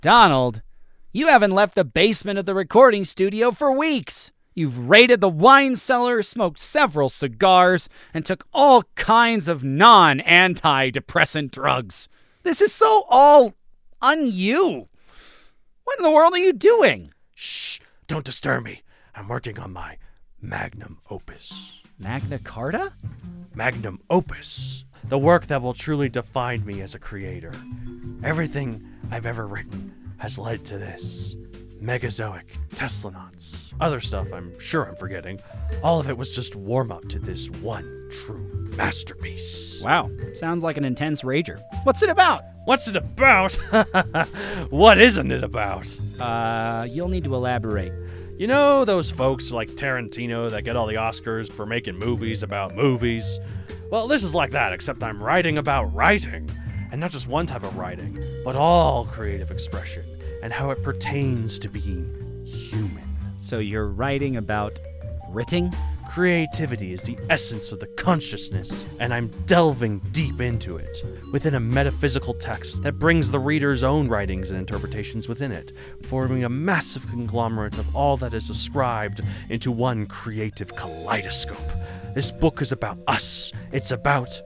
Donald, you haven't left the basement of the recording studio for weeks. You've raided the wine cellar, smoked several cigars, and took all kinds of non-antidepressant drugs. This is so all un-you. What in the world are you doing? Shh, don't disturb me. I'm working on my magnum opus. Magna Carta? Magnum opus. The work that will truly define me as a creator. Everything I've ever written has led to this. Megazoic, Teslanauts, other stuff I'm sure I'm forgetting. All of it was just warm-up to this one true masterpiece. Wow, sounds like an intense rager. What's it about? What's it about? What isn't it about? You'll need to elaborate. You know those folks like Tarantino that get all the Oscars for making movies about movies? Well, this is like that, except I'm writing about writing. And not just one type of writing, but all creative expression and how it pertains to being human. So you're writing about writing? Creativity is the essence of the consciousness, and I'm delving deep into it, within a metaphysical text that brings the reader's own writings and interpretations within it, forming a massive conglomerate of all that is ascribed into one creative kaleidoscope. This book is about us. It's about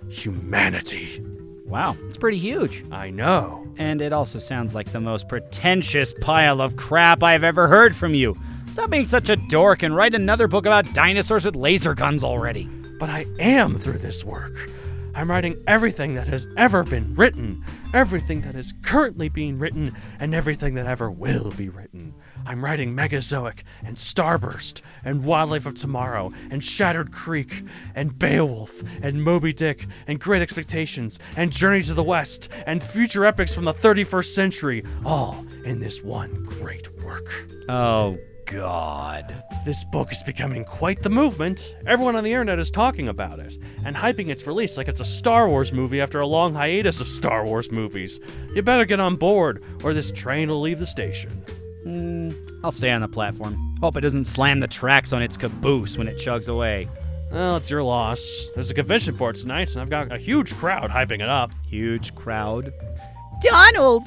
humanity. Wow, it's pretty huge. I know. And it also sounds like the most pretentious pile of crap I've ever heard from you. Stop being such a dork and write another book about dinosaurs with laser guns already. But I am through this work. I'm writing everything that has ever been written, everything that is currently being written, and everything that ever will be written. I'm writing Megazoic and Starburst and Wildlife of Tomorrow and Shattered Creek and Beowulf and Moby Dick and Great Expectations and Journey to the West and future epics from the 31st century, all in this one great work. Oh, God. This book is becoming quite the movement. Everyone on the internet is talking about it and hyping its release like it's a Star Wars movie after a long hiatus of Star Wars movies. You better get on board or this train will leave the station. I'll stay on the platform. Hope it doesn't slam the tracks on its caboose when it chugs away. Well, it's your loss. There's a convention for it tonight, and I've got a huge crowd hyping it up. Huge crowd? Donald!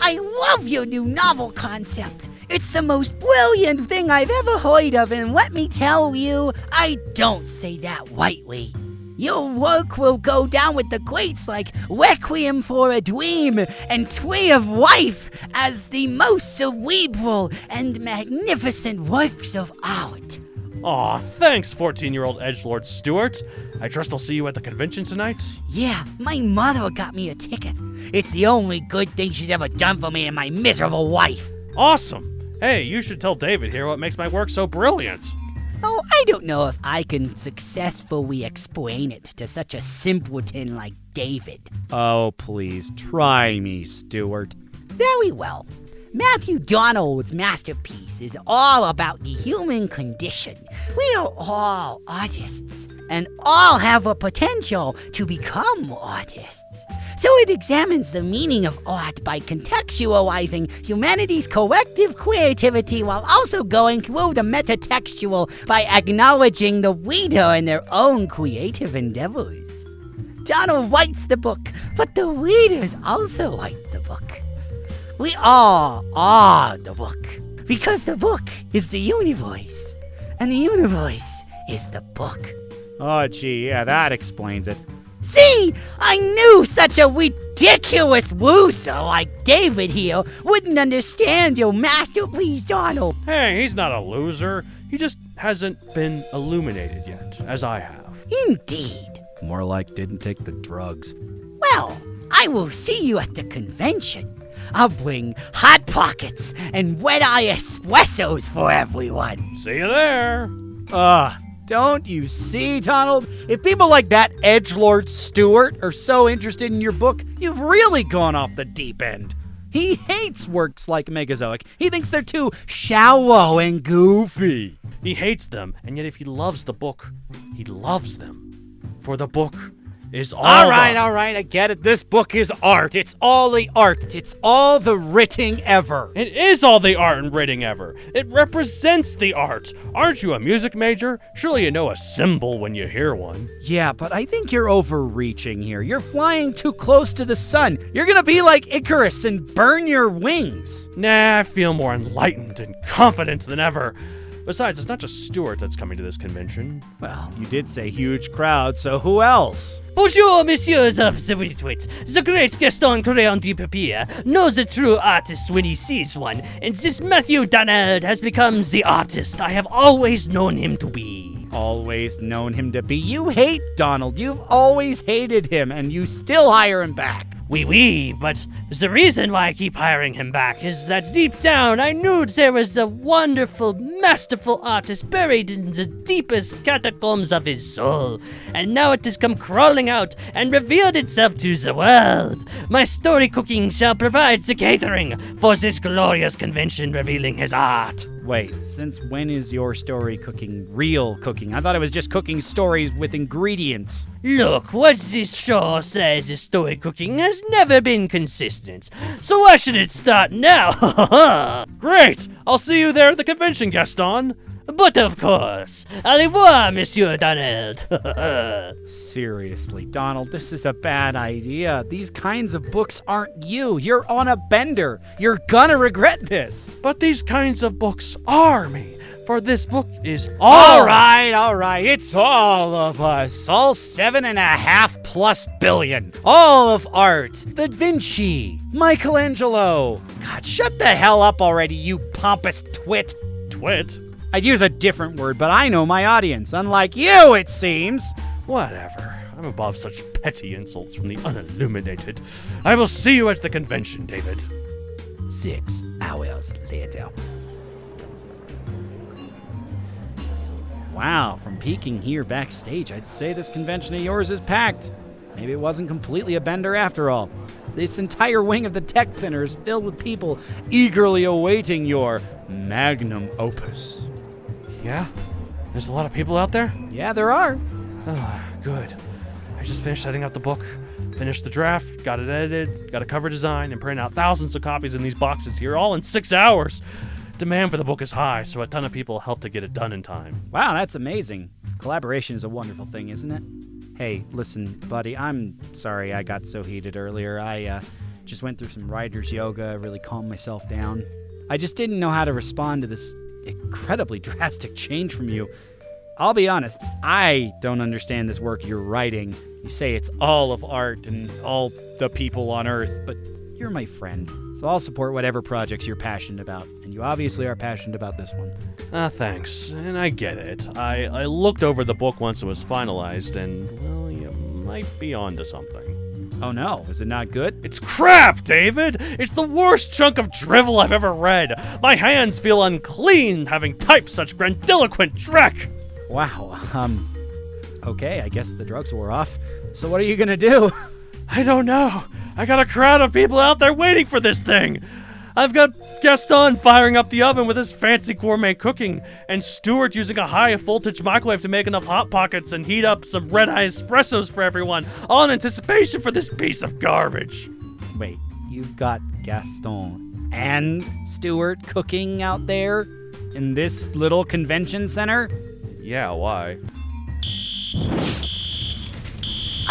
I love your new novel concept. It's the most brilliant thing I've ever heard of, and let me tell you, I don't say that lightly. Your work will go down with the greats like Requiem for a Dream and Tree of Life as the most cerebral and magnificent works of art. Aw, thanks, 14-year-old edgelord Stuart. I trust I'll see you at the convention tonight? Yeah, my mother got me a ticket. It's the only good thing she's ever done for me and my miserable wife. Awesome! Hey, you should tell David here what makes my work so brilliant. Oh, I don't know if I can successfully explain it to such a simpleton like David. Oh, please, try me, Stuart. Very well. Matthew Donald's masterpiece is all about the human condition. We are all artists, and all have a potential to become artists. So it examines the meaning of art by contextualizing humanity's collective creativity while also going through the metatextual by acknowledging the reader and their own creative endeavors. Donald writes the book, but the readers also write the book. We all are the book, because the book is the universe, and the universe is the book. Oh, gee, yeah, that explains it. See, I knew such a ridiculous loser like David here wouldn't understand your masterpiece, Donald. Hey, he's not a loser. He just hasn't been illuminated yet, as I have. Indeed. More like didn't take the drugs. Well, I will see you at the convention. I'll bring Hot Pockets and Red-Eye Espressos for everyone. See you there. Don't you see, Donald? If people like that edgelord Stuart are so interested in your book, you've really gone off the deep end. He hates works like Megazoic. He thinks they're too shallow and goofy. He hates them, and yet if he loves the book, he loves them. For the book is all All right, I get it. This book is art. It's all the art. It's all the writing ever. It is all the art and writing ever. It represents the art. Aren't you a music major? Surely you know a cymbal when you hear one. Yeah, but I think you're overreaching here. You're flying too close to the sun. You're gonna be like Icarus and burn your wings. Nah, I feel more enlightened and confident than ever. Besides, it's not just Stuart that's coming to this convention. Well, you did say huge crowd, so who else? Bonjour, messieurs of the wit. The great Gaston Crayon de Papier knows a true artist when he sees one, and this Matthew Donald has become the artist I have always known him to be. Always known him to be. You hate Donald. You've always hated him, and you still hire him back. Oui, but the reason why I keep hiring him back is that deep down I knew there was a wonderful, masterful artist buried in the deepest catacombs of his soul, and now it has come crawling out and revealed itself to the world. My story cooking shall provide the catering for this glorious convention revealing his art. Wait, since when is your story cooking real cooking? I thought it was just cooking stories with ingredients. Look, what this show says is story cooking has never been consistent, so why should it start now? Great! I'll see you there at the convention, Gaston. But of course, au revoir, Monsieur Donald. Seriously, Donald, this is a bad idea. These kinds of books aren't you. You're on a bender. You're gonna regret this. But these kinds of books are me, for this book is All right. It's all of us. All 7.5+ billion. All of art. Da Vinci. Michelangelo. God, shut the hell up already, you pompous twit. Twit? I'd use a different word, but I know my audience. Unlike you, it seems. Whatever. I'm above such petty insults from the unilluminated. I will see you at the convention, David. 6 hours later. Wow, from peeking here backstage, I'd say this convention of yours is packed. Maybe it wasn't completely a bender after all. This entire wing of the tech center is filled with people eagerly awaiting your magnum opus. Yeah? There's a lot of people out there? Yeah, there are. Oh, good. I just finished setting up the book, finished the draft, got it edited, got a cover design, and printed out thousands of copies in these boxes here, all in 6 hours. Demand for the book is high, so a ton of people helped to get it done in time. Wow, that's amazing. Collaboration is a wonderful thing, isn't it? Hey, listen, buddy, I'm sorry I got so heated earlier. I just went through some writer's yoga, really calmed myself down. I just didn't know how to respond to this incredibly drastic change from you. I'll be honest, I don't understand this work you're writing. You say it's all of art and all the people on Earth, but you're my friend, so I'll support whatever projects you're passionate about, and you obviously are passionate about this one. Thanks, and I get it. I looked over the book once it was finalized, and, well, you might be onto something. Oh no, is it not good? It's crap, David! It's the worst chunk of drivel I've ever read! My hands feel unclean having typed such grandiloquent dreck! Wow, okay, I guess the drugs wore off. So what are you gonna do? I don't know. I got a crowd of people out there waiting for this thing. I've got Gaston firing up the oven with his fancy gourmet cooking, and Stuart using a high-voltage microwave to make enough Hot Pockets and heat up some red-eye espressos for everyone, all in anticipation for this piece of garbage. Wait, you've got Gaston and Stuart cooking out there in this little convention center? Yeah, why?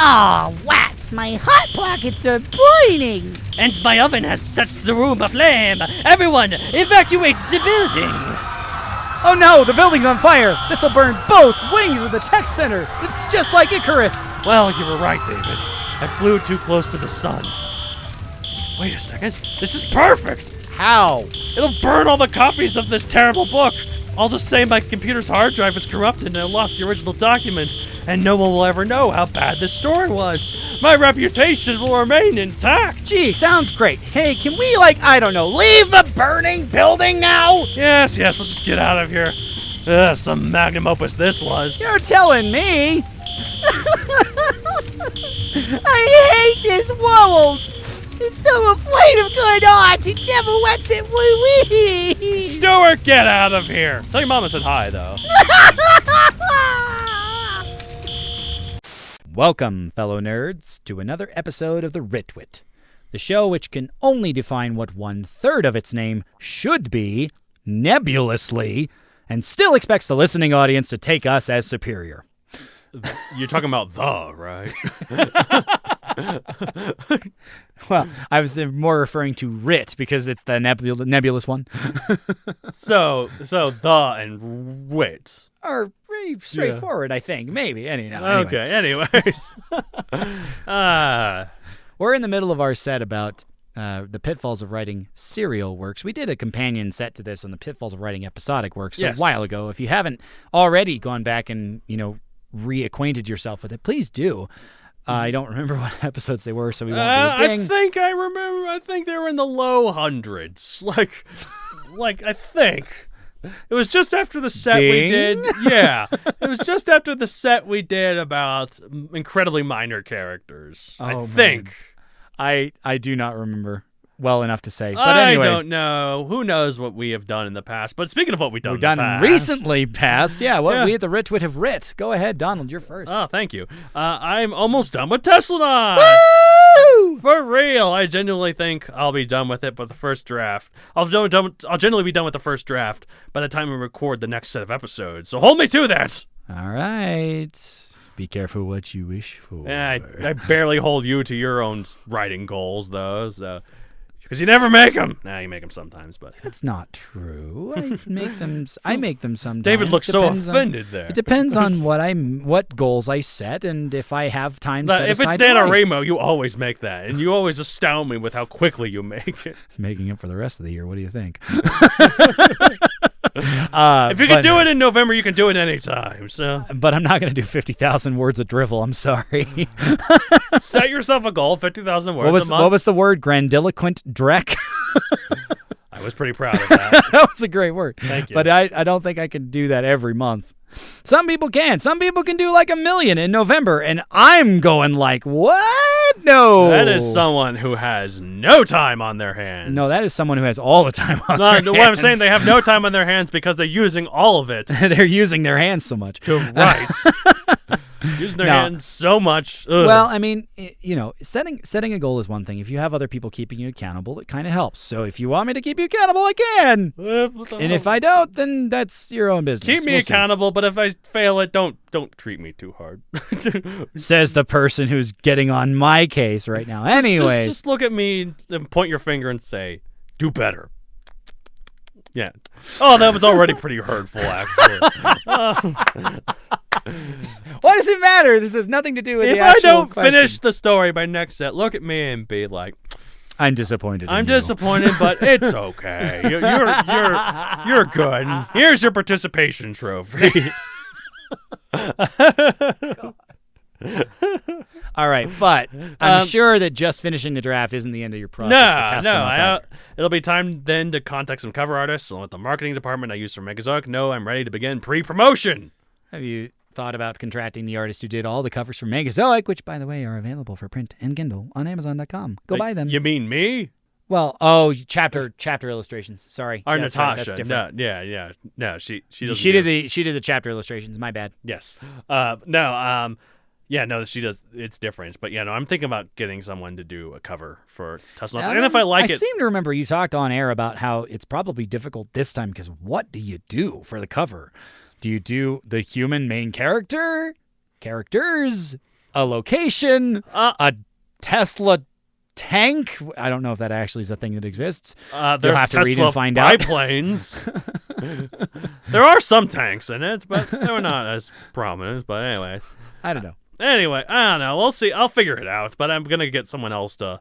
Oh, whats! My Hot Pockets are boiling! And my oven has set the room aflame! Everyone, evacuate the building! Oh no, the building's on fire! This'll burn both wings of the tech center! It's just like Icarus! Well, you were right, David. I flew too close to the sun. Wait a second. This is perfect! How? It'll burn all the copies of this terrible book! I'll just say my computer's hard drive is corrupted and I lost the original document, and no one will ever know how bad this story was. My reputation will remain intact. Gee, sounds great. Hey, can we, I don't know, leave the burning building now? Yes, let's just get out of here. Some magnum opus this was. You're telling me. I hate this world! It's so afraid of good art, it never lets it wee-wee! Stuart, get out of here. Tell your mama I said hi, though. Welcome, fellow nerds, to another episode of the Ritwit, the show which can only define what 1/3 of its name should be, nebulously, and still expects the listening audience to take us as superior. You're talking about the, right? Well, I was more referring to Rit because it's the nebulous one. So the and wit are pretty straightforward, I think. Maybe. Anyway. Okay, anyways. We're in the middle of our set about the pitfalls of writing serial works. We did a companion set to this on the pitfalls of writing episodic works a while ago. If you haven't already gone back and, reacquainted yourself with it, please do. I don't remember what episodes they were, so we won't do a ding. I think I remember. I think they were in the low hundreds. Like I think. It was just after the set we did. Yeah. It was just after the set we did about incredibly minor characters. I think. I do not remember well enough to say. But anyway. I don't know. Who knows what we have done in the past. But speaking of what we've done in the past. Recently past. Yeah, we at the Ritwit have writ. Go ahead, Donald. You're first. Oh, thank you. I'm almost done with Tesla. Woo! For real. I genuinely think I'll be done with it by the first draft. I'll generally be done with the first draft by the time we record the next set of episodes. So hold me to that. All right. Be careful what you wish for. Yeah, I barely hold you to your own writing goals, though, so... Because you never make them. Nah, you make them sometimes, but... That's not true. I make them sometimes. David looks so offended there. It depends on what goals I set and if I have time set aside. If it's NaNoWriMo, you always make that. And you always astound me with how quickly you make it. Making it for the rest of the year. What do you think? If you can do it in November, you can do it anytime. So, but I'm not going to do 50,000 words of drivel. I'm sorry. Set yourself a goal, 50,000 words. What was the word? Grandiloquent dreck? I was pretty proud of that. That was a great word. Thank you. But I don't think I can do that every month. Some people can. Some people can do like 1 million in November, and I'm going like, what? No. That is someone who has no time on their hands. No, that is someone who has all the time on their hands. What I'm saying, they have no time on their hands because they're using all of it. They're using their hands so much. To write. Using their hands so much. Ugh. Well, I mean, setting a goal is one thing. If you have other people keeping you accountable, it kind of helps. So if you want me to keep you accountable, I can. And if I don't, then that's your own business. Keep me accountable, but if I fail it, don't treat me too hard. Says the person who's getting on my case right now. Anyways. Just look at me and point your finger and say, do better. Yeah. Oh, that was already pretty hurtful, actually. What does it matter? This has nothing to do with the actual If I don't question. finish the story by next set, look at me and be like, I'm disappointed. I'm disappointed, but it's okay. You're good. Here's your participation trophy. All right, but I'm sure that just finishing the draft isn't the end of your process. It'll be time then to contact some cover artists and let the marketing department I use for Megazoic know I'm ready to begin pre-promotion. Have you thought about contracting the artist who did all the covers for Megazoic, which, by the way, are available for print and Kindle on Amazon.com? Go buy them. You mean me? Well, chapter illustrations. Sorry, Natasha. That's different. No, she doesn't. She did the chapter illustrations. My bad. Yes. She does. It's different, but I'm thinking about getting someone to do a cover for Tesla. And if I like it, I seem to remember you talked on air about how it's probably difficult this time because what do you do for the cover? Do you do the human main character, characters, a location, a Tesla tank? I don't know if that actually is a thing that exists. There's You'll have to Tesla read and find out. biplanes. There are some tanks in it, but they're not as prominent. But anyway, I don't know. Anyway, I don't know. We'll see. I'll figure it out. But I'm gonna get someone else to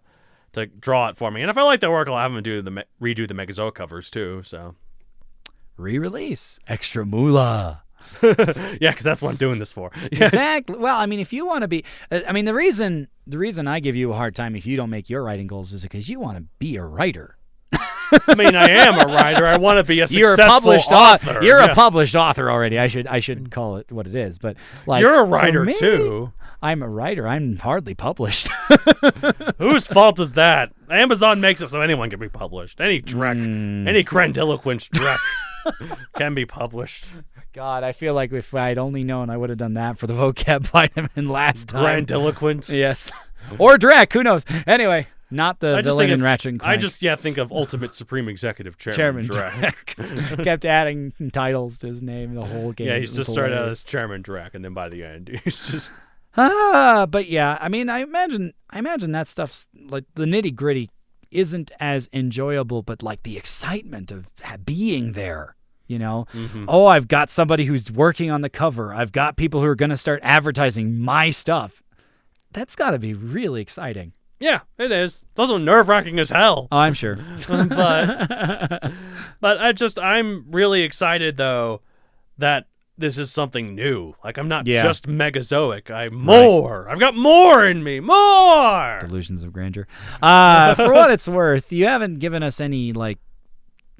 draw it for me. And if I like the work, I'll have them redo the Megazoic covers too. So. Re-release. Extra moolah. Yeah, because that's what I'm doing this for. Exactly. Well, I mean, if you want to be... the reason I give you a hard time if you don't make your writing goals is because you want to be a writer. I mean, I am a writer. I want to be a successful author. You're a published author already. I should call it what it is. But like, you're a writer too. I'm a writer. I'm hardly published. Whose fault is that? Amazon makes it so anyone can be published. Any dreck, any grandiloquent dreck can be published. God, I feel like if I'd only known, I would have done that for the vocab vitamin last time. Grandiloquent. Yes. Or Drek, who knows? Anyway, not the I just villain think in of, Ratchet and Clank. I just think of Ultimate Supreme Executive Chairman Drek. Drek. Kept adding titles to his name the whole game. Yeah, It he's was just started out hilarious. as Chairman Drek, and then by the end, he's just... But yeah, I mean, I imagine that stuff's like the nitty gritty isn't as enjoyable, but like the excitement of being there, you know? Mm-hmm. Oh, I've got somebody who's working on the cover. I've got people who are going to start advertising my stuff. That's got to be really exciting. Yeah, it is. It's also nerve-wracking as hell. Oh, I'm sure. but I'm really excited, though, that this is something new. Like, I'm not just Megazoic. I'm more. Right. I've got more in me. More! Delusions of grandeur. For what it's worth, you haven't given us any, like,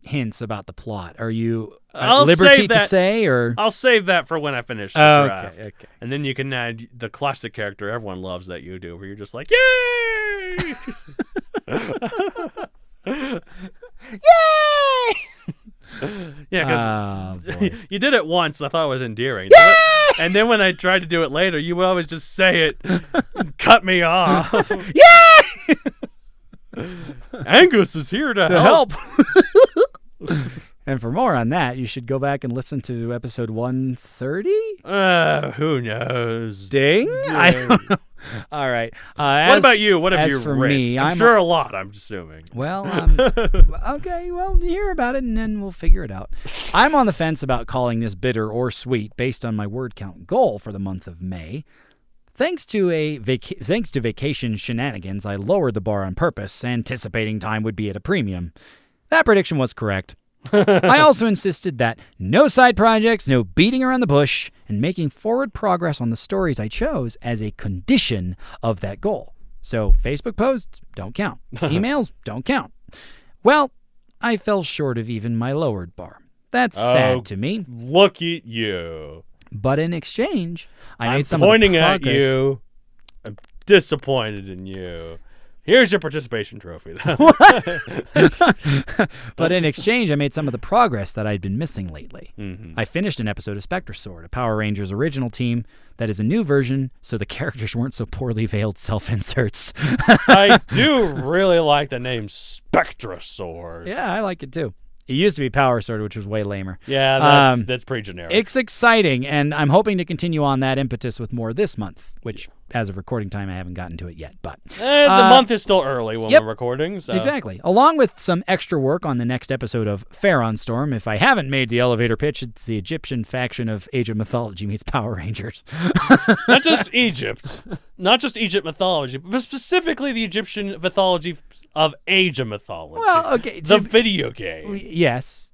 hints about the plot. Are you at liberty to say, or? I'll save that for when I finish the draft. Okay. And then you can add the classic character everyone loves that you do, where you're just like, yay! Yay! Yeah, because boy. you did it once, and I thought it was endearing. Yay! And then when I tried to do it later, you would always just say it and cut me off. Yay! Angus is here to help. And for more on that, you should go back and listen to episode 130. Who knows? Ding! I don't know. All right. What about you? What have as you for read? me, I'm sure a lot, I'm assuming. Well, okay, well, hear about it, and then we'll figure it out. I'm on the fence about calling this bitter or sweet based on my word count goal for the month of May. Thanks to vacation shenanigans, I lowered the bar on purpose, anticipating time would be at a premium. That prediction was correct. I also insisted that no side projects, no beating around the bush, and making forward progress on the stories I chose as a condition of that goal. So Facebook posts don't count. Emails don't count. Well, I fell short of even my lowered bar. That's sad to me. Look at you. But in exchange, I I'm made some of the pointing at progress. you. I'm disappointed in you. Here's your participation trophy. But in exchange, I made some of the progress that I'd been missing lately. Mm-hmm. I finished an episode of Spectre Sword, a Power Rangers original team that is a new version, so the characters weren't so poorly veiled self-inserts. I do really like the name Spectra Sword. Yeah, I like it too. It used to be Power Sword, which was way lamer. Yeah, that's pretty generic. It's exciting, and I'm hoping to continue on that impetus with more this month, which, as of recording time, I haven't gotten to it yet. But the month is still early when we're recording. So. Exactly. Along with some extra work on the next episode of Pharaon Storm. If I haven't made the elevator pitch, it's the Egyptian faction of Age of Mythology meets Power Rangers. Not just Egypt. Not just Egypt mythology, but specifically the Egyptian mythology of Age of Mythology. Well, okay. The video game. Yes.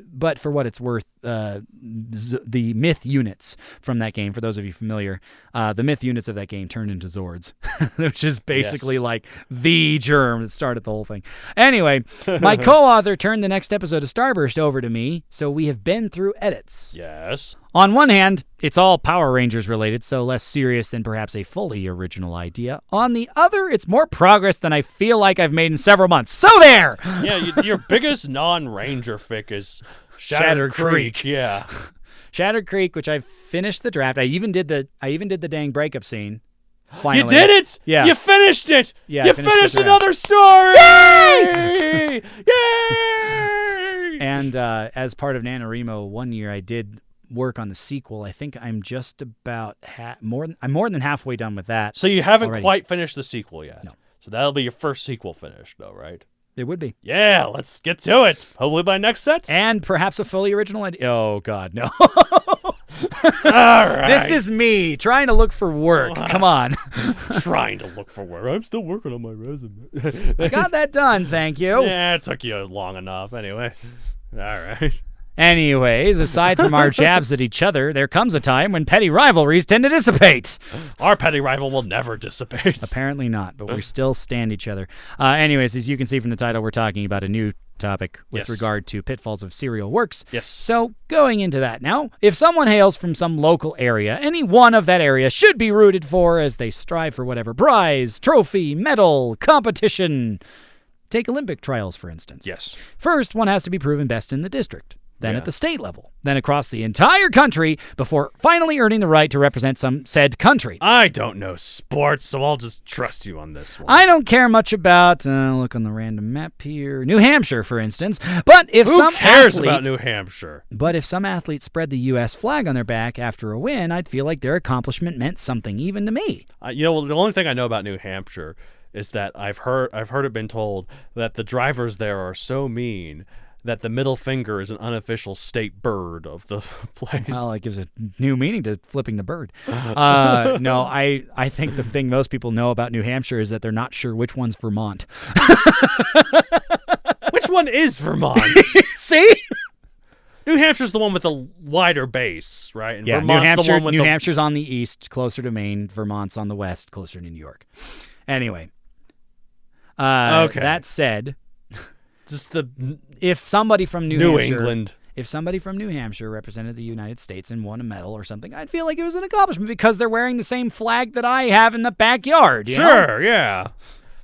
But for what it's worth, the myth units from that game, for those of you familiar, the myth units of that game turned into Zords, which is basically like the germ that started the whole thing. Anyway, my co-author turned the next episode of Starburst over to me, so we have been through edits. Yes. On one hand, it's all Power Rangers related, so less serious than perhaps a fully original idea. On the other, it's more progress than I feel like I've made in several months. So there! Yeah, your biggest non-Ranger fic is Shattered Creek. Yeah. Shattered Creek, which I finished the draft. I even did the dang breakup scene. Finally. You did it! Yeah. You finished it! Yeah, You I finished finished the draft. another story! Yay! Yay! And as part of NaNoWriMo, one year I did work on the sequel. I think I'm just about more than halfway done with that. So you haven't already. quite finished the sequel yet. No. So that'll be your first sequel finished, though, right? It would be. Yeah, let's get to it. Hopefully by next set. And perhaps a fully original idea. Oh, God, no. All right. This is me trying to look for work. Come on. Trying to look for work. I'm still working on my resume. I got that done, thank you. Yeah, it took you long enough. Anyway. All right. Anyways, aside from our jabs at each other, there comes a time when petty rivalries tend to dissipate. Our petty rival will never dissipate. Apparently not, but we still stand each other. Anyways, as you can see from the title, we're talking about a new topic with regard to pitfalls of serial works. Yes. So, going into that now, if someone hails from some local area, any one of that area should be rooted for as they strive for whatever prize, trophy, medal, competition. Take Olympic trials, for instance. Yes. First, one has to be proven best in the district. then at the state level, then across the entire country before finally earning the right to represent some said country. I don't know sports, so I'll just trust you on this one. I don't care much about, look on the random map here, New Hampshire, for instance. But if Who some cares athlete, about New Hampshire? But if some athlete spread the U.S. flag on their back after a win, I'd feel like their accomplishment meant something even to me. The only thing I know about New Hampshire is that I've heard it been told that the drivers there are so mean that the middle finger is an unofficial state bird of the place. Well, it gives a new meaning to flipping the bird. No, I think the thing most people know about New Hampshire is that they're not sure which one's Vermont. Which one is Vermont? See? New Hampshire's the one with the wider base, right? And Yeah, Vermont's the one with New Hampshire's on the east, closer to Maine. Vermont's on the west, closer to New York. Anyway. Okay. That said, just the if somebody from New Hampshire, England. If somebody from New Hampshire represented the United States and won a medal or something, I'd feel like it was an accomplishment because they're wearing the same flag that I have in the backyard. You know? Sure, yeah.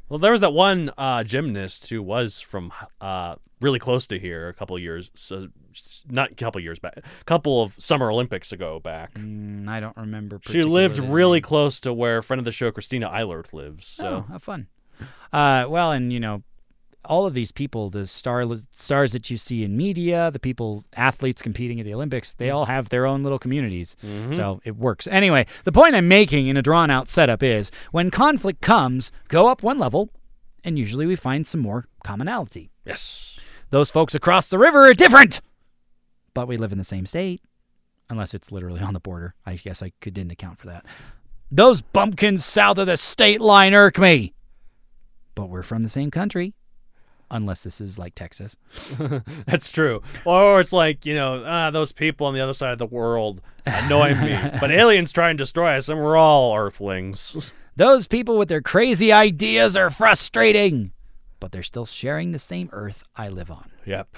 Well, there was that one gymnast who was from really close to here a couple of years, so not a couple of years back, a couple of Summer Olympics ago back. I don't remember. She lived really close to where friend of the show Christina Eilert lives. So. Oh, how fun. Well, and all of these people, the stars that you see in media, the people, athletes competing at the Olympics, they all have their own little communities. Mm-hmm. So it works. Anyway, the point I'm making in a drawn-out setup is when conflict comes, go up one level, and usually we find some more commonality. Yes. Those folks across the river are different, but we live in the same state, unless it's literally on the border. I guess I didn't account for that. Those bumpkins south of the state line irk me, but we're from the same country. Unless this is like Texas. That's true. Or it's like, those people on the other side of the world annoy me. But aliens try and destroy us, and we're all Earthlings. Those people with their crazy ideas are frustrating. But they're still sharing the same Earth I live on. Yep.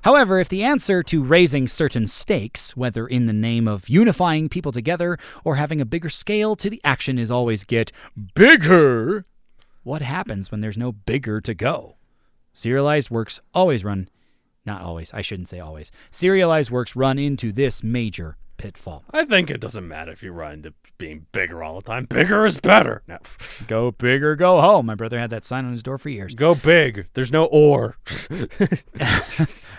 However, if the answer to raising certain stakes, whether in the name of unifying people together or having a bigger scale to the action, is always get bigger, what happens when there's no bigger to go? Serialized works always run, not always, I shouldn't say always. Serialized works run into this major pitfall. I think it doesn't matter if you run into being bigger all the time. Bigger is better. No. Go big or go home. My brother had that sign on his door for years. Go big. There's no or.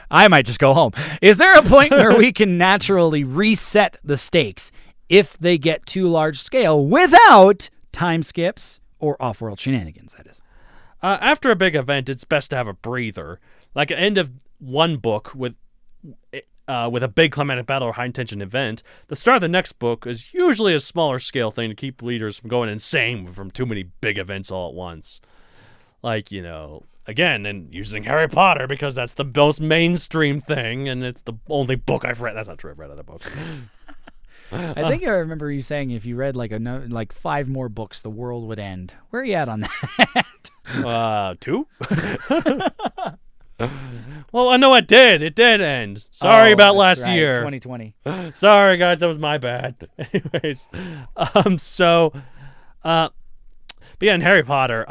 I might just go home. Is there a point where we can naturally reset the stakes if they get too large scale without time skips or off-world shenanigans, that is? After a big event, it's best to have a breather. Like at the end of one book with a big climatic battle or high-intention event, the start of the next book is usually a smaller scale thing to keep readers from going insane from too many big events all at once. Like, again, and using Harry Potter because that's the most mainstream thing, and it's the only book I've read. That's not true. I've read other books. I think I remember you saying if you read like 5 more books, the world would end. Where are you at on that? 2? Well, I know it did. It did end. Sorry about last year. 2020. Sorry, guys. That was my bad. Anyways, but yeah, in Harry Potter,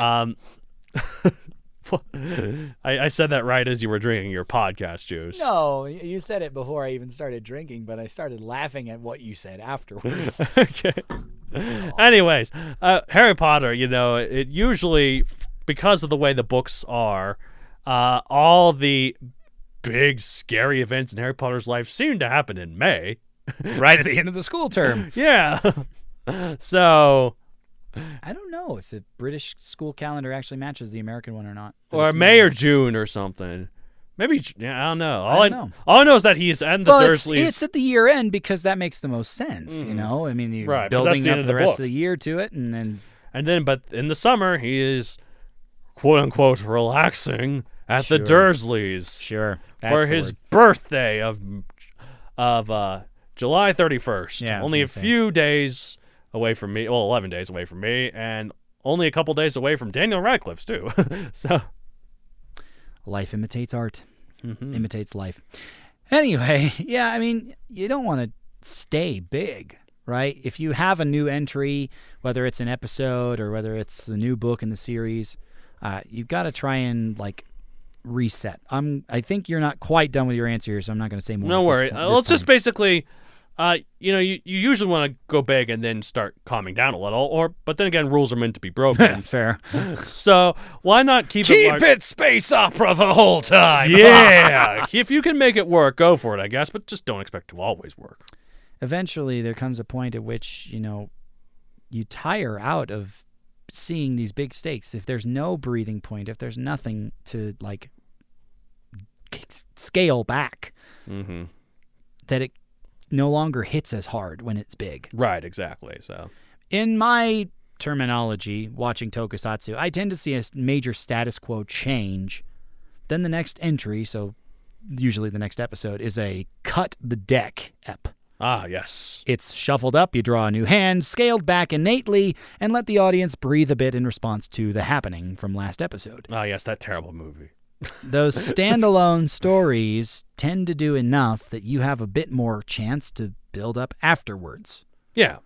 I said that right as you were drinking your podcast juice. No, you said it before I even started drinking, but I started laughing at what you said afterwards. Okay. Anyways, Harry Potter, it usually, because of the way the books are, all the big, scary events in Harry Potter's life seem to happen in May. Right at the end of the school term. Yeah. So... I don't know if the British school calendar actually matches the American one or not. Or May or June or something. Maybe, I don't know. I don't know. All I know is that he's and the Dursleys. It's at the year end because that makes the most sense, I mean, you're building up the rest of the year to it, and then... But in the summer, he is, quote-unquote, relaxing at the Dursleys. Sure. For his birthday of July 31st. Yeah, only a few days away from me. Well, 11 days away from me, and only a couple days away from Daniel Radcliffe's too. So, life imitates art, imitates life. Anyway, yeah, I mean, you don't want to stay big, right? If you have a new entry, whether it's an episode or whether it's the new book in the series, you've got to try and reset. I think you're not quite done with your answer here, so I'm not going to say more. No worry. Well, Well, it's just basically, you usually want to go big and then start calming down a little, but then again, rules are meant to be broken. Fair. So why not keep it space opera the whole time? Yeah. If you can make it work, go for it, I guess, but just don't expect to always work. Eventually, there comes a point at which, you tire out of seeing these big stakes. If there's no breathing point, if there's nothing to, scale back, that it no longer hits as hard when it's big. Right, exactly. So, in my terminology, watching tokusatsu, I tend to see a major status quo change. Then the next entry, so usually the next episode, is a cut the deck ep. Ah, yes. It's shuffled up, you draw a new hand, scaled back innately, and let the audience breathe a bit in response to the happening from last episode. Ah, yes, that terrible movie. Those standalone stories tend to do enough that you have a bit more chance to build up afterwards. Yeah.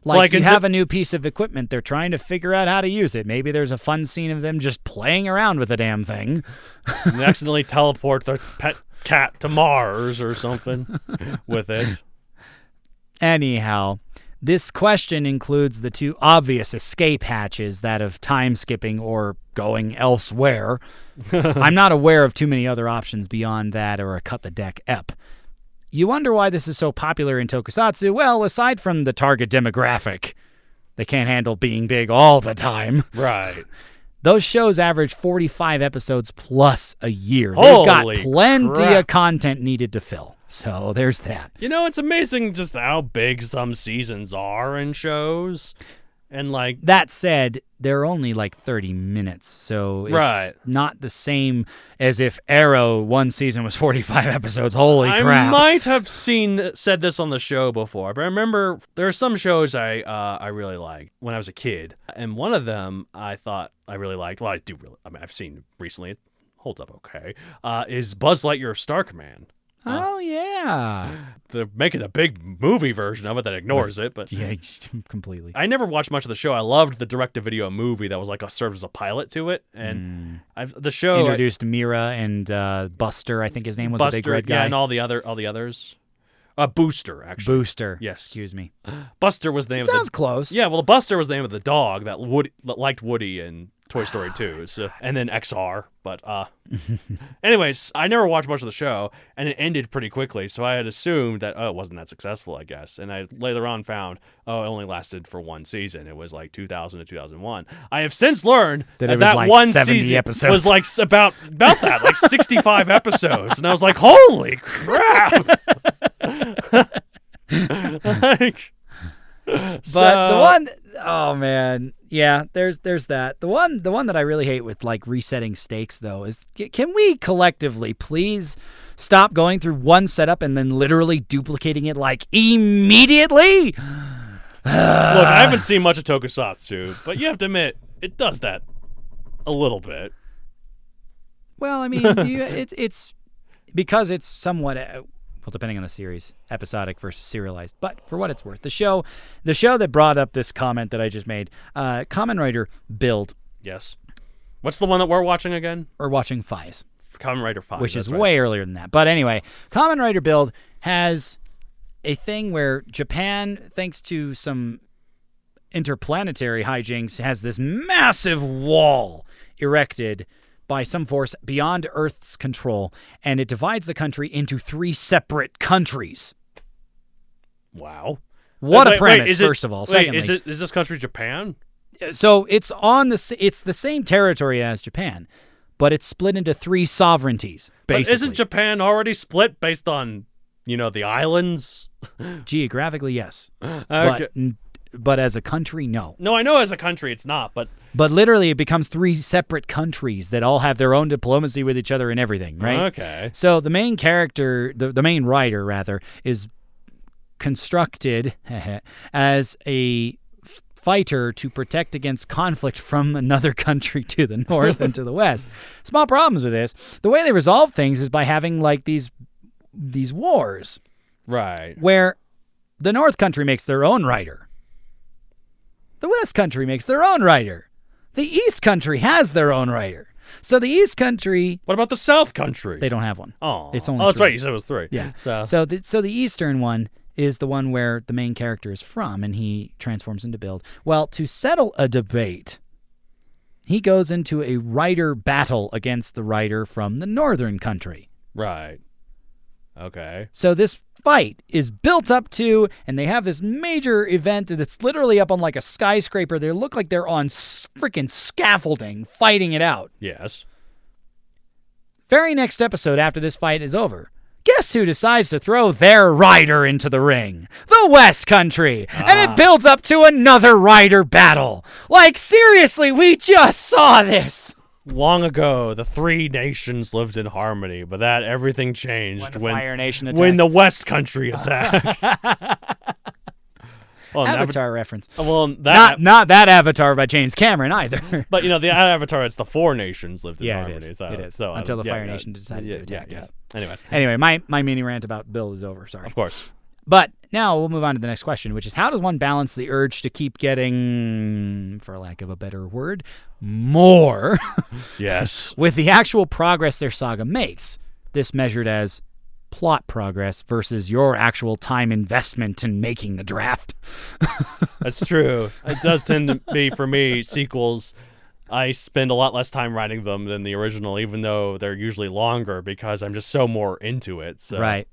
Like you have a new piece of equipment, they're trying to figure out how to use it. Maybe there's a fun scene of them just playing around with the damn thing. And accidentally teleport their pet cat to Mars or something with it. Anyhow, this question includes the two obvious escape hatches, that of time skipping or going elsewhere. I'm not aware of too many other options beyond that or a cut the deck ep. You wonder why this is so popular in tokusatsu? Well, aside from the target demographic, they can't handle being big all the time. Right. Those shows average 45 episodes plus a year. Holy They've got plenty crap. of content needed to fill. So there's that. It's amazing just how big some seasons are in shows. And that said, they're only 30 minutes, so it's not the same as if Arrow one season was 45 episodes. Holy crap. I might have said this on the show before, but I remember there are some shows I really liked when I was a kid. And one of them I thought I really liked, well, I've seen recently, it holds up okay, is Buzz Lightyear Star Command. Oh, yeah. They're making a big movie version of it that ignores it, but Yeah, completely. I never watched much of the show. I loved the direct-to-video movie that was served as a pilot to it, and the show introduced Mira and Buster, I think his name was, Buster, a big red guy. yeah, and all the others. Booster, actually. Booster. Yes. Excuse me. Buster was the name of Sounds close. Yeah, well, Buster was the name of the dog that liked Woody and Toy Story 2, and then XR. But anyways, I never watched much of the show, and it ended pretty quickly, so I had assumed that it wasn't that successful, I guess. And I later on found it only lasted for one season. It was 2000 to 2001. I have since learned that it that was one 70 season episodes. was about that, 65 episodes, and I was like, holy crap! But the one, oh man, yeah, there's that. The one that I really hate with resetting stakes though is, can we collectively please stop going through one setup and then literally duplicating it immediately? Look, I haven't seen much of Tokusatsu, but you have to admit it does that a little bit. Well, I mean, it's because it's somewhat. Well, depending on the series, episodic versus serialized. But for what it's worth, the show that brought up this comment that I just made, Kamen Rider Build. Yes. What's the one that we're watching again? Or watching Fies. Kamen Rider 5. Which is way earlier than that. But anyway, Kamen Rider Build has a thing where Japan, thanks to some interplanetary hijinks, has this massive wall erected by some force beyond Earth's control, and it divides the country into 3 separate countries. Wow. What a premise, first of all. Wait, Secondly, is this country Japan? So it's the same territory as Japan, but it's split into 3 sovereignties, basically. But isn't Japan already split based on, the islands? Geographically, yes. Okay. But as a country, no. No, I know as a country it's not, but literally it becomes 3 separate countries that all have their own diplomacy with each other and everything, right? Okay. So the main character, the main writer, rather, is constructed as a fighter to protect against conflict from another country to the north and to the west. Small problems with this. The way they resolve things is by having these wars. Right. Where the north country makes their own writer. The west country makes their own writer. The east country has their own writer. So the East Country, What about the South Country? they don't have one. Oh, It's only that's three. right. You said it was 3. Yeah. So, So the Eastern one is the one where the main character is from, and he transforms into Build. Well, to settle a debate, he goes into a writer battle against the writer from the Northern Country. right. Okay. So this fight is built up to, and they have this major event that's literally up on like a skyscraper. They look like they're on freaking scaffolding, fighting it out. Yes. Very next episode after this fight is over, guess who decides to throw their rider into the ring? The West Country. And it builds up to another rider battle. Like, seriously, we just saw this. Long ago, the 3 nations lived in harmony, but everything changed when Fire Nation attacked. when the West Country attacked. Well, Avatar reference. well, that Not that Avatar by James Cameron either. but the Avatar, it's the 4 nations lived in Yeah, harmony. it is. So, It is. So, Until the yeah, Fire yeah, Nation decided to attack, Yeah. yes. Anyways, Anyway, my mini rant about Bill is over. Sorry. of course. But now we'll move on to the next question, which is how does one balance the urge to keep getting, for lack of a better word, more Yes. with the actual progress their saga makes? This measured as plot progress versus your actual time investment in making the draft. That's true. It does tend to be, for me, sequels. I spend a lot less time writing them than the original, even though they're usually longer because I'm just so more into it. So. Right.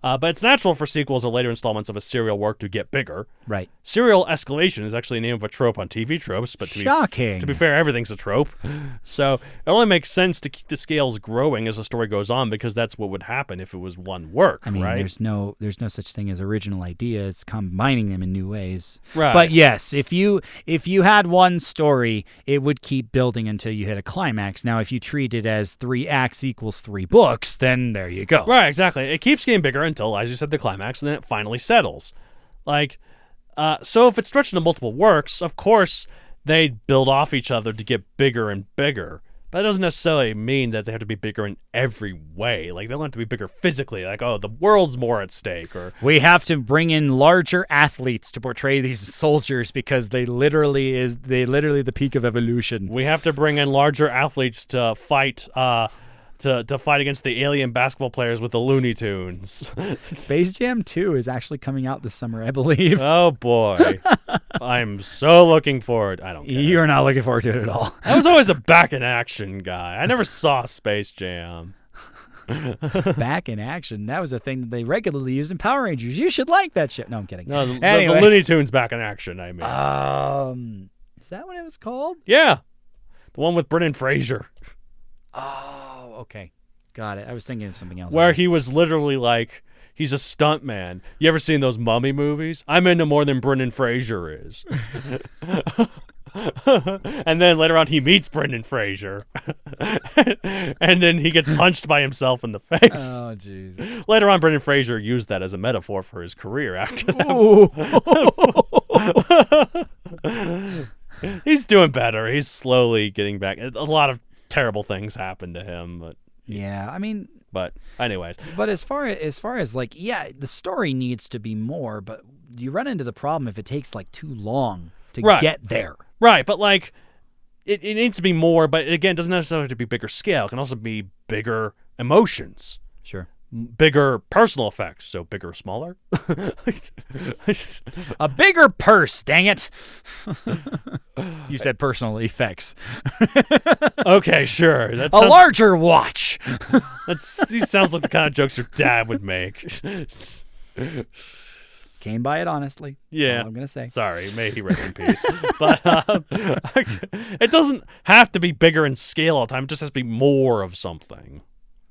But it's natural for sequels or later installments of a serial work to get bigger. Right. Serial escalation is actually a name of a trope on TV tropes, but Shocking. to be fair, everything's a trope. So it only makes sense to keep the scales growing as the story goes on because that's what would happen if it was one work, I mean, right? there's no such thing as original idea. It's combining them in new ways. Right. But yes, if you had one story, it would keep building until you hit a climax. Now, if you treat it as 3 acts equals 3 books, then there you go. Right, exactly. It keeps getting bigger until, as you said, the climax, and then it finally settles. So if it's stretched into multiple works, of course, they build off each other to get bigger and bigger. But that doesn't necessarily mean that they have to be bigger in every way. Like, they don't have to be bigger physically. Like, oh, the world's more at stake. Or We have to bring in larger athletes to portray these soldiers because they literally the peak of evolution. we have to bring in larger athletes to fight to fight against the alien basketball players with the Looney Tunes. Space Jam 2 is actually coming out this summer, I believe. Oh, boy. I'm so looking forward. I don't care. You're not looking forward to it at all. I was always a back-in-action guy. I never saw Space Jam. Back in action. That was a thing that they regularly used in Power Rangers. You should like that shit. No, I'm kidding. No, the Anyway. Looney Tunes back-in-action, I mean. Is that what it was called? Yeah. The one with Brendan Fraser. Oh, okay. Got it. I was thinking of something else. Where he was literally like, he's a stunt man. You ever seen those mummy movies? I'm into more than Brendan Fraser is. And then later on he meets Brendan Fraser. And then he gets punched by himself in the face. Oh, jeez. Later on, Brendan Fraser used that as a metaphor for his career after that. He's doing better. He's slowly getting back. A lot of terrible things happen to him, but Yeah, I mean, but anyways, but as far as like, yeah, the story needs to be more, but you run into the problem if it takes like too long to Right. get there. right, but like it needs to be more, but again, it doesn't necessarily have to be bigger scale. It can also be bigger emotions, Sure. bigger personal effects, so bigger, smaller. A bigger purse, dang it. You said personal effects. Okay, sure. That A sounds, larger watch. these sounds like the kind of jokes your dad would make. Came by it honestly. That's Yeah. all I'm going to say. Sorry, may he rest in peace. But it doesn't have to be bigger in scale all the time. It just has to be more of something.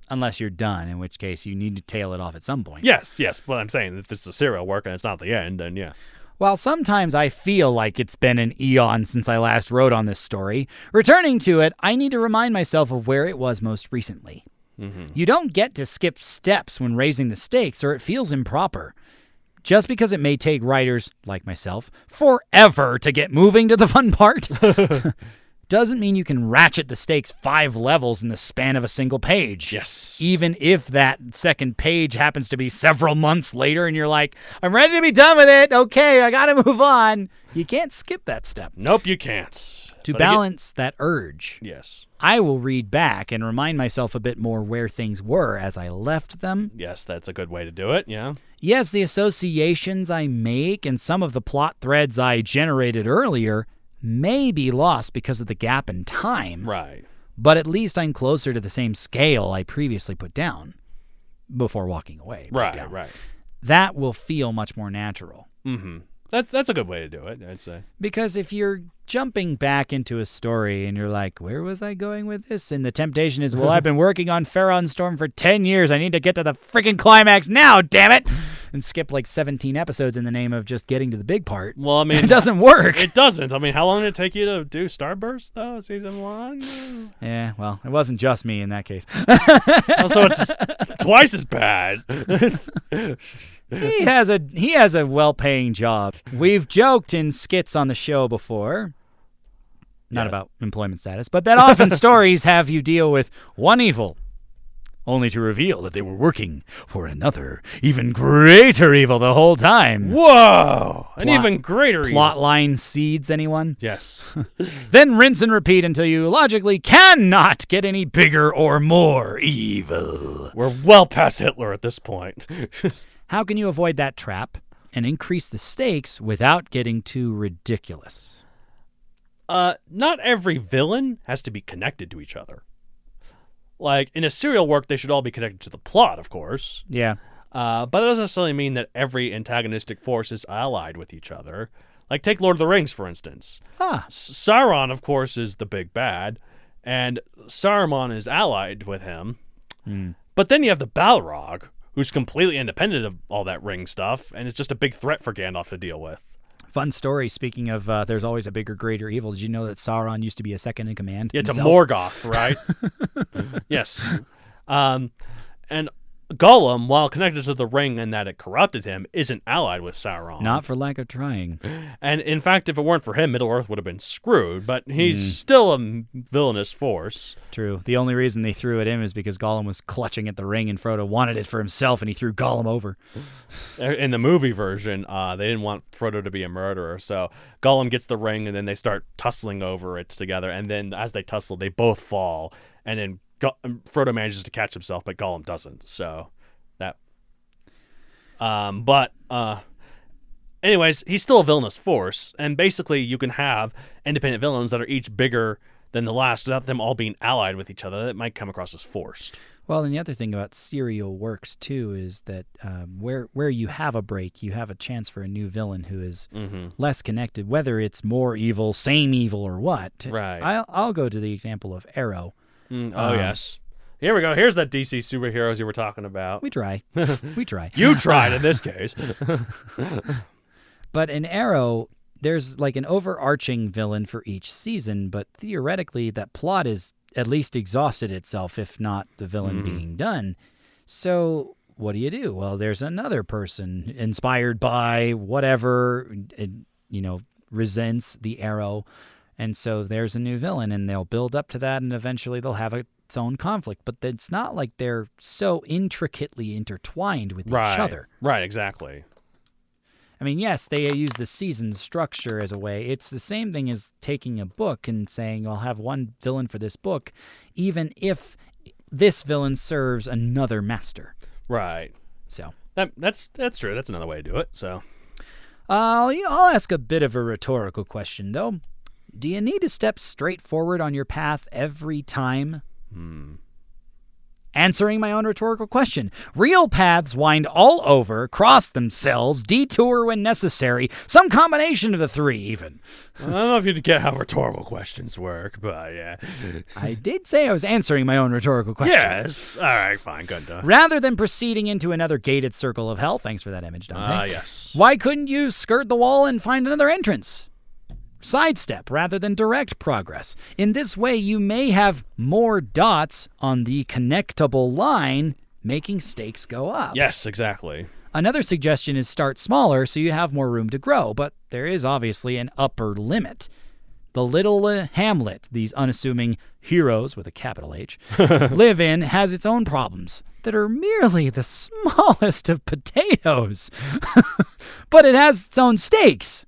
Unless you're done, in which case you need to tail it off at some point. Yes. But I'm saying if it's a serial work and it's not the end, then yeah. While sometimes I feel like it's been an eon since I last wrote on this story, returning to it, I need to remind myself of where it was most recently. Mm-hmm. You don't get to skip steps when raising the stakes, or it feels improper. Just because it may take writers, like myself, forever to get moving to the fun part, doesn't mean you can ratchet the stakes 5 levels in the span of a single page. Yes. Even if that second page happens to be several months later and you're like, I'm ready to be done with it. Okay, I gotta move on. You can't skip that step. Nope, you can't. To But balance that urge, Yes. I will read back and remind myself a bit more where things were as I left them. Yes, that's a good way to do it, yeah. Yes, the associations I make and some of the plot threads I generated earlier may be lost because of the gap in time. Right. But at least I'm closer to the same scale I previously put down before walking away. Right. That will feel much more natural. Mm-hmm. That's a good way to do it, I'd say. Because if you're jumping back into a story and you're like, where was I going with this? And the temptation is, well, I've been working on Pharaoh Storm for 10 years. I need to get to the freaking climax now, damn it! And skip like 17 episodes in the name of just getting to the big part. Well, I mean... It doesn't work. It doesn't. I mean, how long did it take you to do Starburst, though, season 1? Yeah, well, it wasn't just me in that case. So it's twice as bad. He has a well-paying job. We've joked in skits on the show before, not Yes. about employment status, but that often stories have you deal with one evil, only to reveal that they were working for another, even greater evil the whole time. Whoa! An Plot- even greater Plot line seeds, anyone? Yes. Then rinse and repeat until you logically cannot get any bigger or more evil. We're well past Hitler at this point. How can you avoid that trap and increase the stakes without getting too ridiculous? Not every villain has to be connected to each other. Like, in a serial work, they should all be connected to the plot, of course. Yeah. But that doesn't necessarily mean that every antagonistic force is allied with each other. Like, take Lord of the Rings, for instance. Ah. Sauron, of course, is the big bad, and Saruman is allied with him. But then you have the Balrog, who's completely independent of all that ring stuff, and is just a big threat for Gandalf to deal with. Fun story. Speaking of, there's always a bigger, greater evil. Did you know that Sauron used to be a second in command? Yeah, it's a himself? Morgoth, right? Yes. And Gollum, while connected to the ring and that it corrupted him, isn't allied with Sauron. Not for lack of trying. And in fact, if it weren't for him, Middle-earth would have been screwed, but he's still a villainous force. True. The only reason they threw it in is because Gollum was clutching at the ring and Frodo wanted it for himself and he threw Gollum over. In the movie version, they didn't want Frodo to be a murderer, so Gollum gets the ring and then they start tussling over it together, and then as they tussle, they both fall, and then Frodo manages to catch himself, but Gollum doesn't. So that. Anyways, he's still a villainous force, and basically you can have independent villains that are each bigger than the last without them all being allied with each other. That might come across as forced. Well, and the other thing about serial works, too, is that where you have a break, you have a chance for a new villain who is less connected, whether it's more evil, same evil, or what. Right. I'll go to the example of Arrow. Yes. Here we go. Here's that DC superheroes you were talking about. We try. We try. You tried in this case. But in Arrow, there's like an overarching villain for each season, but theoretically that plot is at least exhausted itself, if not the villain being done. So what do? Well, there's another person inspired by whatever, resents the Arrow. And so there's a new villain, and they'll build up to that, and eventually they'll have its own conflict. But it's not like they're so intricately intertwined with each other. Right, exactly. I mean, yes, they use the season structure as a way. It's the same thing as taking a book and saying, I'll have one villain for this book, even if this villain serves another master. Right. So that's true. That's another way to do it. So I'll ask a bit of a rhetorical question, though. Do you need to step straight forward on your path every time? Answering my own rhetorical question. Real paths wind all over, cross themselves, detour when necessary, some combination of the three, even. I don't know if you get how rhetorical questions work, but yeah. I did say I was answering my own rhetorical question. Yes. All right, fine, good. Rather than proceeding into another gated circle of hell, thanks for that image, Dante. Yes. Why couldn't you skirt the wall and find another entrance? Sidestep rather than direct progress. In this way, you may have more dots on the connectable line, making stakes go up. Yes, exactly. Another suggestion is start smaller so you have more room to grow, but there is obviously an upper limit. The little hamlet these unassuming heroes, with a capital H, live in has its own problems that are merely the smallest of potatoes. But it has its own stakes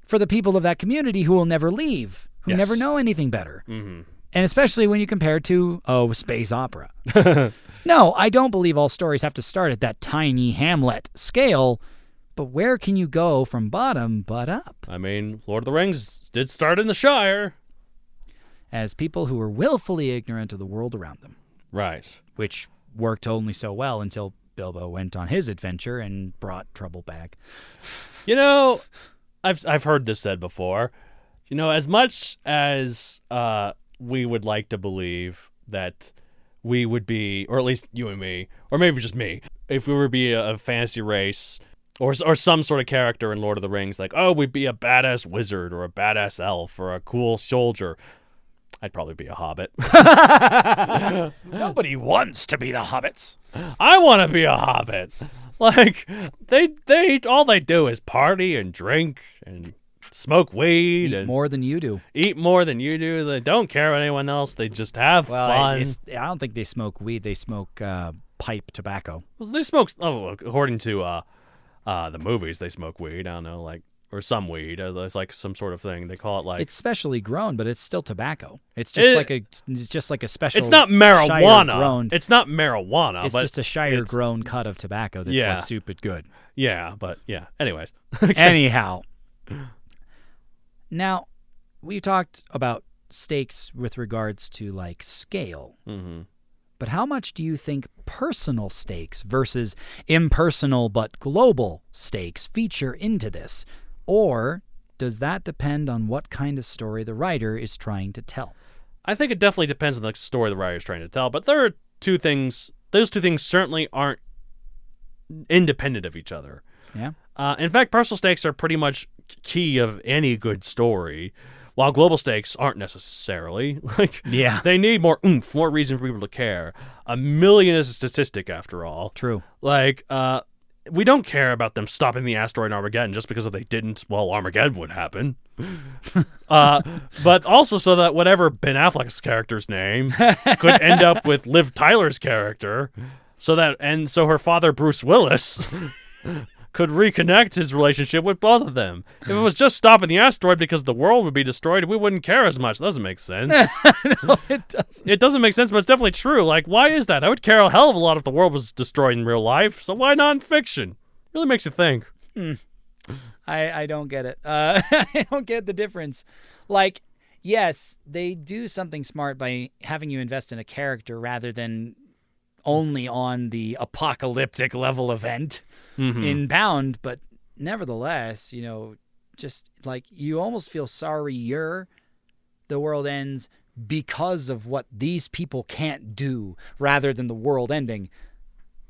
for the people of that community who will never leave, who Yes. never know anything better. Mm-hmm. And especially when you compare to, space opera. No, I don't believe all stories have to start at that tiny Hamlet scale, but where can you go from bottom but up? I mean, Lord of the Rings did start in the Shire. As people who were willfully ignorant of the world around them, Right. which worked only so well until Bilbo went on his adventure and brought trouble back. You know, I've heard this said before. You know, as much as we would like to believe that we would be, or at least you and me, or maybe just me, if we were to be a fantasy race or some sort of character in Lord of the Rings, like, oh, we'd be a badass wizard or a badass elf or a cool soldier, I'd probably be a hobbit. Nobody wants to be the hobbits. I want to be a hobbit. Like, they all they do is party and drink and smoke weed Eat and more than you do. eat more than you do. They don't care about anyone else. They just have fun. I don't think they smoke weed. They smoke pipe tobacco. Well, they smoke. Oh, according to the movies, they smoke weed. I don't know, like, or some weed. It's like some sort of thing. They call it like. It's specially grown, but it's still tobacco. It's just like a special. It's not marijuana. Shire-grown. It's not marijuana. It's but just a Shire-grown cut of tobacco that's Yeah. like super good. Yeah, but yeah. Anyways. Anyhow. Now, we talked about stakes with regards to like scale. Mm-hmm. But how much do you think personal stakes versus impersonal but global stakes feature into this? Or does that depend on what kind of story the writer is trying to tell? I think it definitely depends on the story the writer is trying to tell, but there are two things. Those two things certainly aren't independent of each other. Yeah. In fact, personal stakes are pretty much key of any good story, while global stakes aren't necessarily. Like, Yeah. they need more oomph, more reason for people to care. 1,000,000 is a statistic, after all. True. Like, we don't care about them stopping the asteroid in Armageddon just because if they didn't, well, Armageddon would happen. But also so that whatever Ben Affleck's character's name could end up with Liv Tyler's character, so her father Bruce Willis could reconnect his relationship with both of them. If it was just stopping the asteroid because the world would be destroyed, we wouldn't care as much. That doesn't make sense. No, it doesn't. It doesn't make sense, but it's definitely true. Like, why is that? I would care a hell of a lot if the world was destroyed in real life, so why not in fiction? Really makes you think. I don't get it. I don't get the difference. Like, yes, they do something smart by having you invest in a character rather than only on the apocalyptic level event in Bound, but nevertheless, just like you almost feel sorrier the world ends because of what these people can't do rather than the world ending.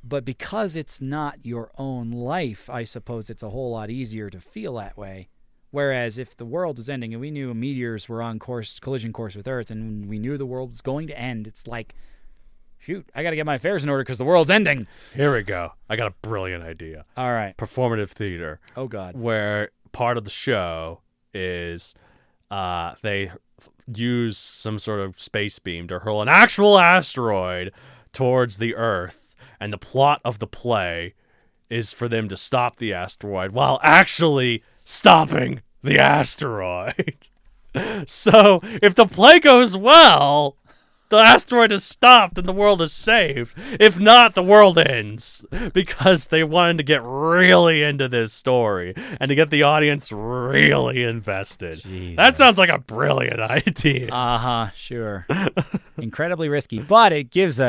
But because it's not your own life, I suppose it's a whole lot easier to feel that way. Whereas if the world is ending and we knew meteors were on collision course with Earth and we knew the world was going to end, it's like, shoot, I got to get my affairs in order because the world's ending. Here we go. I got a brilliant idea. All right. Performative theater. Oh, God. Where part of the show is they use some sort of space beam to hurl an actual asteroid towards the Earth, and the plot of the play is for them to stop the asteroid while actually stopping the asteroid. So if the play goes well, the asteroid is stopped and the world is saved. If not, the world ends. Because they wanted to get really into this story and to get the audience really invested. Jesus. That sounds like a brilliant idea. Uh-huh, sure. Incredibly risky, but it gives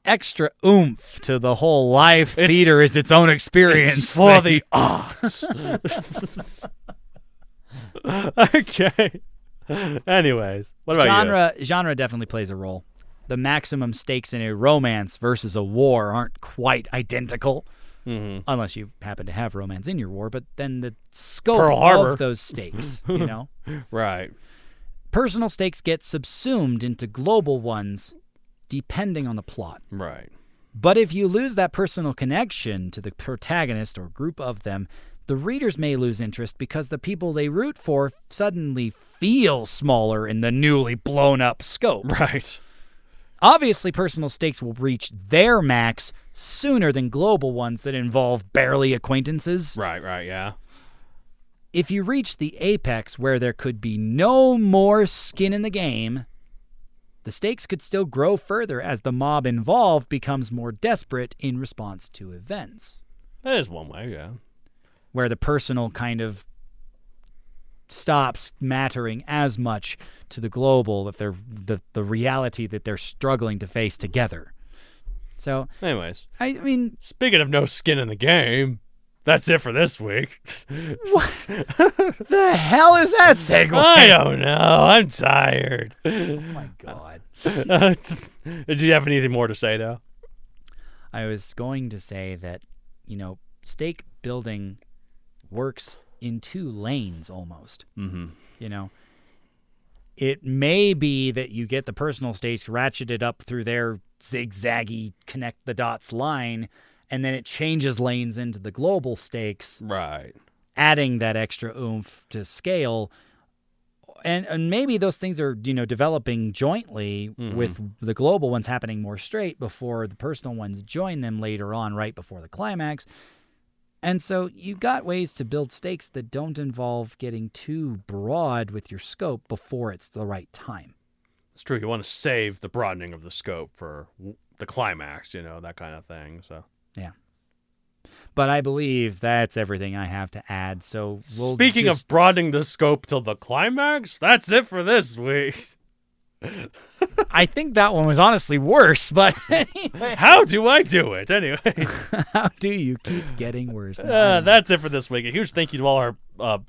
extra oomph to the whole live theater as its own experience. It's for the arts. Okay. Anyways, what about you? Genre definitely plays a role. The maximum stakes in a romance versus a war aren't quite identical, unless you happen to have romance in your war, but then the scope Pearl Harbor. of those stakes, Right. Personal stakes get subsumed into global ones depending on the plot. Right. But if you lose that personal connection to the protagonist or group of them, the readers may lose interest because the people they root for suddenly feel smaller in the newly blown up scope. Right. Obviously, personal stakes will reach their max sooner than global ones that involve barely acquaintances. Right, yeah. if you reach the apex where there could be no more skin in the game, the stakes could still grow further as the mob involved becomes more desperate in response to events. That is one way, yeah. Where the personal kind of stops mattering as much to the global, that they're the reality that they're struggling to face together. So, anyways, I mean, speaking of no skin in the game, that's it for this week. What the hell is that segue? I don't know. I'm tired. Oh my god. Did you have anything more to say, though? I was going to say that, stake building works in two lanes almost. Mm-hmm. It may be that you get the personal stakes ratcheted up through their zigzaggy connect the dots line, and then it changes lanes into the global stakes, right? Adding that extra oomph to scale, and maybe those things are developing jointly with the global ones happening more straight before the personal ones join them later on, right before the climax. And so you've got ways to build stakes that don't involve getting too broad with your scope before it's the right time. It's true. You want to save the broadening of the scope for the climax, that kind of thing. So. Yeah. But I believe that's everything I have to add. So Speaking of broadening the scope till the climax, that's it for this week. I think that one was honestly worse, but anyway. How do I do it? Anyway. How do you keep getting worse? That's it for this week. A huge thank you to all our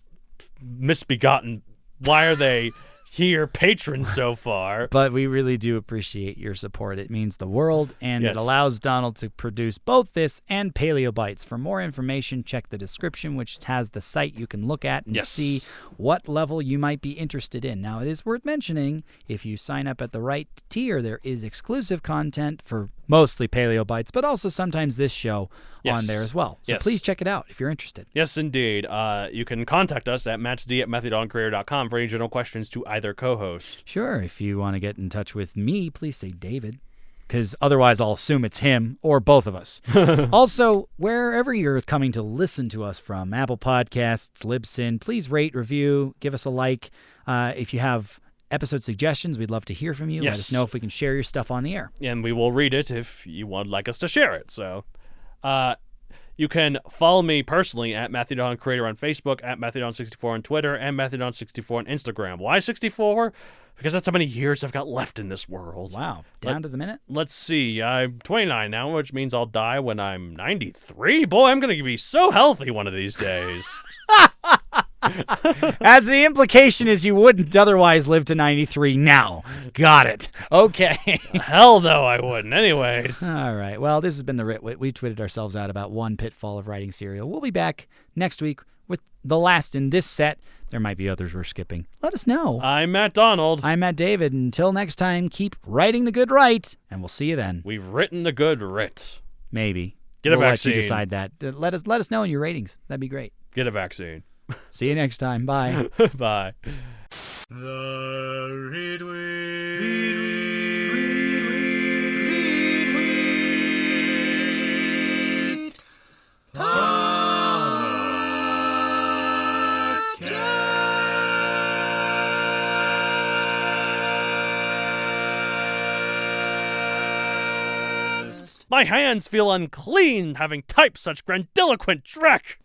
misbegotten, why are they here patrons so far. But we really do appreciate your support. It means the world, and Yes. it allows Donald to produce both this and Paleo Bites. For more information, check the description, which has the site you can look at and Yes. see what level you might be interested in. Now, it is worth mentioning, if you sign up at the right tier, there is exclusive content for mostly Paleo Bites, but also sometimes this show Yes. on there as well. So Yes. please check it out if you're interested. Yes, indeed. You can contact us at mattd@methodoncreator.com for any general questions to either co-host. Sure, if you want to get in touch with me, please say David, because otherwise I'll assume it's him or both of us. Also, wherever you're coming to listen to us from, Apple Podcasts, Libsyn, please rate, review, give us a like. If you have episode suggestions, we'd love to hear from you. Let Yes. us know if we can share your stuff on the air. And we will read it if you would like us to share it. So, you can follow me personally at Matthew Creator on Facebook, at Matthew64 on Twitter, and Matthew64 on Instagram. Why 64? Because that's how many years I've got left in this world. Wow, down to the minute? Let's see. I'm 29 now, which means I'll die when I'm 93. Boy, I'm going to be so healthy one of these days. As the implication is you wouldn't otherwise live to 93 now. Got it. Okay. Hell no, I wouldn't. Anyways. All right. Well, this has been the Ritwit. We tweeted ourselves out about one pitfall of writing cereal. We'll be back next week with the last in this set. There might be others we're skipping. Let us know. I'm Matt Donald. I'm Matt David. Until next time, keep writing the good right, and we'll see you then. We've written the good writ. Maybe. Get a we'll vaccine. Let you decide that. Let us know in your ratings. That'd be great. Get a vaccine. See you next time. Bye. Bye. My hands feel unclean having typed such grandiloquent dreck.